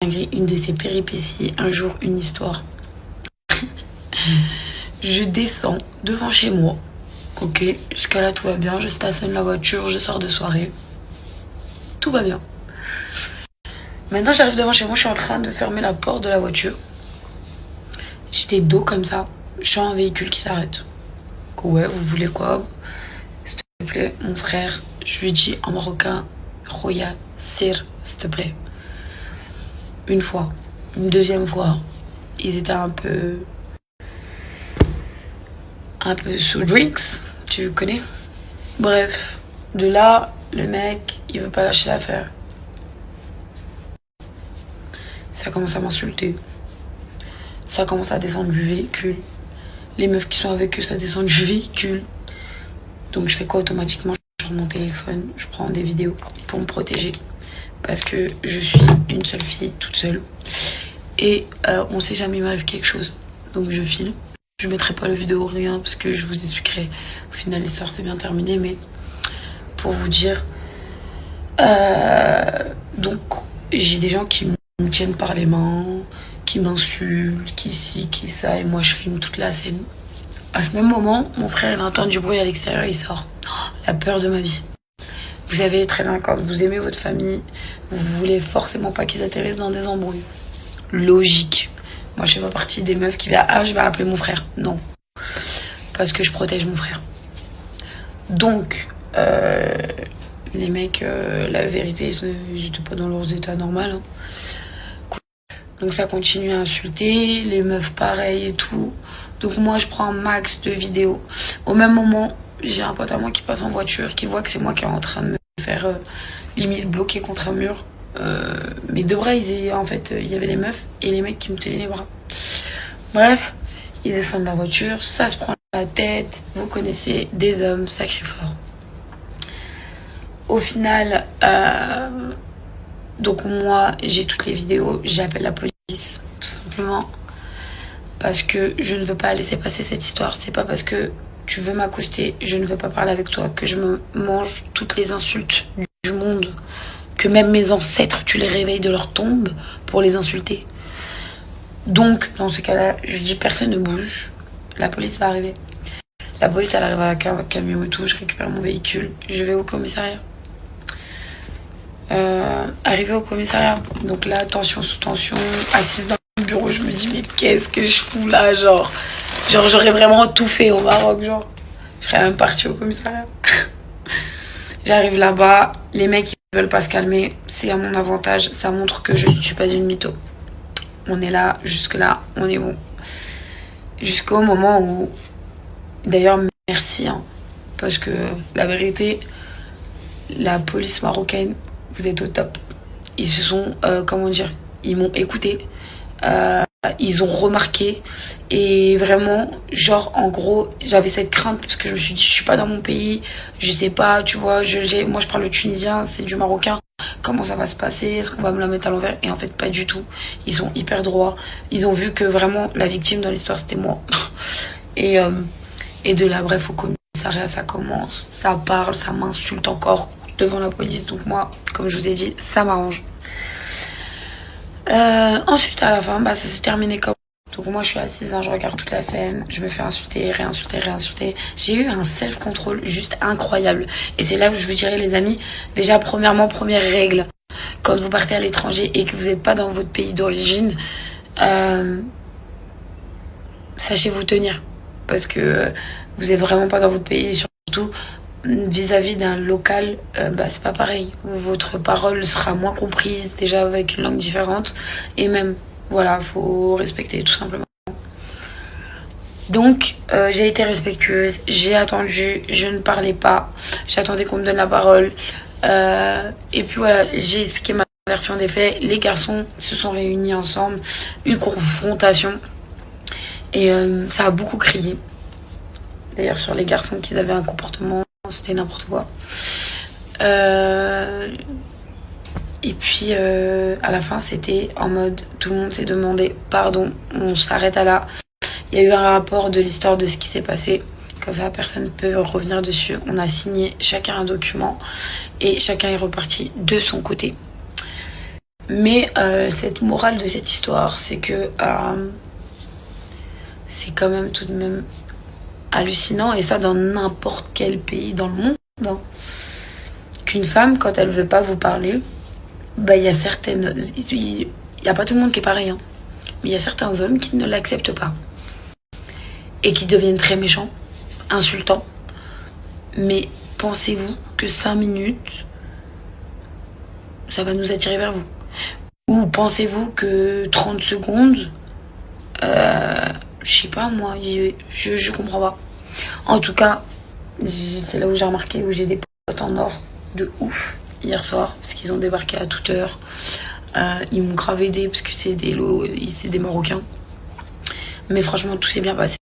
une de ses péripéties, un jour une histoire. Je descends devant chez moi, ok, jusqu'à là tout va bien, je stationne la voiture, je sors de soirée, tout va bien. Maintenant j'arrive devant chez moi, je suis en train de fermer la porte de la voiture. J'étais dos comme ça, je suis un véhicule qui s'arrête. Ouais, vous voulez quoi? S'il te plaît, mon frère, je lui dis en marocain, Roya, Sir, s'il te plaît. Une fois, une deuxième fois, ils étaient un peu sous drinks, tu connais. Bref, de là, le mec, il veut pas lâcher l'affaire. Ça commence à m'insulter. Ça commence à descendre du véhicule. Les meufs qui sont avec eux, ça descend du véhicule. Donc je fais quoi automatiquement? Je sors mon téléphone, je prends des vidéos pour me protéger. Parce que je suis une seule fille, toute seule. Et on sait jamais, il m'arrive quelque chose. Donc je filme. Je mettrai pas la vidéo, rien, parce que je vous expliquerai. Au final, l'histoire c'est bien terminé, mais pour vous dire. Donc, j'ai des gens qui me tiennent par les mains, qui m'insultent, qui ci, qui ça, et moi je filme toute la scène. À ce même moment, mon frère il entend du bruit à l'extérieur, il sort. Oh, la peur de ma vie. Vous savez très bien, quand vous aimez votre famille, vous voulez forcément pas qu'ils atterrissent dans des embrouilles. Logique. Moi, je fais pas partie des meufs qui va je vais appeler mon frère. Non. Parce que je protège mon frère. Donc, les mecs, la vérité, j'étais pas dans leurs états normaux. Hein. Donc, ça continue à insulter. Les meufs, pareil et tout. Donc, moi, je prends un max de vidéos. Au même moment, j'ai un pote à moi qui passe en voiture, qui voit que c'est moi qui est en train de me faire limite bloquer contre un mur. Mes deux bras, en fait, il y avait les meufs et les mecs qui me tenaient les bras. Bref, ils descendent de la voiture, ça se prend la tête, vous connaissez, des hommes sacrés forts. Au final, donc moi, j'ai toutes les vidéos, j'appelle la police, tout simplement, parce que je ne veux pas laisser passer cette histoire. C'est pas parce que tu veux m'accoster, je ne veux pas parler avec toi, que je me mange toutes les insultes du monde. Que même mes ancêtres, tu les réveilles de leur tombe pour les insulter. Donc, dans ce cas-là, je dis personne ne bouge. La police va arriver. La police, elle arrive avec un camion et tout. Je récupère mon véhicule. Je vais au commissariat. Arrivé au commissariat. Donc là, tension sous tension. Assise dans le bureau, je me dis, mais qu'est-ce que je fous là, genre, j'aurais vraiment tout fait au Maroc, genre. Je serais même partie au commissariat. J'arrive là-bas. Les mecs, ils veulent pas se calmer, c'est à mon avantage, ça montre que je ne suis pas une mytho. On est là, jusque-là, on est bon. Jusqu'au moment où, d'ailleurs, merci, hein, parce que la vérité, la police marocaine, vous êtes au top. Ils se sont, comment dire, ils m'ont écouté, ils ont remarqué, et vraiment, genre, en gros, j'avais cette crainte parce que je me suis dit, je suis pas dans mon pays, je sais pas, tu vois, moi je parle le tunisien, c'est du marocain, comment ça va se passer, est-ce qu'on va me la mettre à l'envers? Et en fait, pas du tout, ils sont hyper droits, ils ont vu que vraiment la victime dans l'histoire c'était moi. Et de là, bref, au commissariat, ça commence, ça parle, ça m'insulte encore devant la police, donc moi, comme je vous ai dit, ça m'arrange. Ensuite, à la fin, bah, ça s'est terminé comme... Donc moi, je suis assise, hein, je regarde toute la scène, je me fais insulter, réinsulter. J'ai eu un self-control juste incroyable. Et c'est là où je vous dirais, les amis, déjà, premièrement, première règle, quand vous partez à l'étranger et que vous n'êtes pas dans votre pays d'origine, sachez vous tenir. Parce que vous n'êtes vraiment pas dans votre pays, et surtout... vis-à-vis d'un local, bah, c'est pas pareil. Votre parole sera moins comprise, déjà avec une langue différente. Et même, voilà, faut respecter tout simplement. Donc, j'ai été respectueuse, j'ai attendu, je ne parlais pas. J'attendais qu'on me donne la parole. Et puis voilà, j'ai expliqué ma version des faits. Les garçons se sont réunis ensemble, une confrontation. Et ça a beaucoup crié. D'ailleurs, sur les garçons qui avaient un comportement... C'était n'importe quoi. Et puis, à la fin, c'était en mode... Tout le monde s'est demandé, pardon, on s'arrête à là. Il y a eu un rapport de l'histoire de ce qui s'est passé. Comme ça, personne ne peut revenir dessus. On a signé chacun un document. Et chacun est reparti de son côté. Mais cette morale de cette histoire, c'est que c'est quand même tout de même hallucinant, et ça dans n'importe quel pays dans le monde, hein. Qu'une femme, quand elle veut pas vous parler, bah il y a certaines... Il y a pas tout le monde qui est pareil, hein. Mais il y a certains hommes qui ne l'acceptent pas. Et qui deviennent très méchants, insultants. Mais pensez-vous que 5 minutes, ça va nous attirer vers vous? Ou pensez-vous que 30 secondes, je sais pas moi, je comprends pas. En tout cas, c'est là où j'ai remarqué, où j'ai des potes en or de ouf hier soir, parce qu'ils ont débarqué à toute heure. Ils m'ont grave aidé parce que c'est des Marocains. Mais franchement, tout s'est bien passé.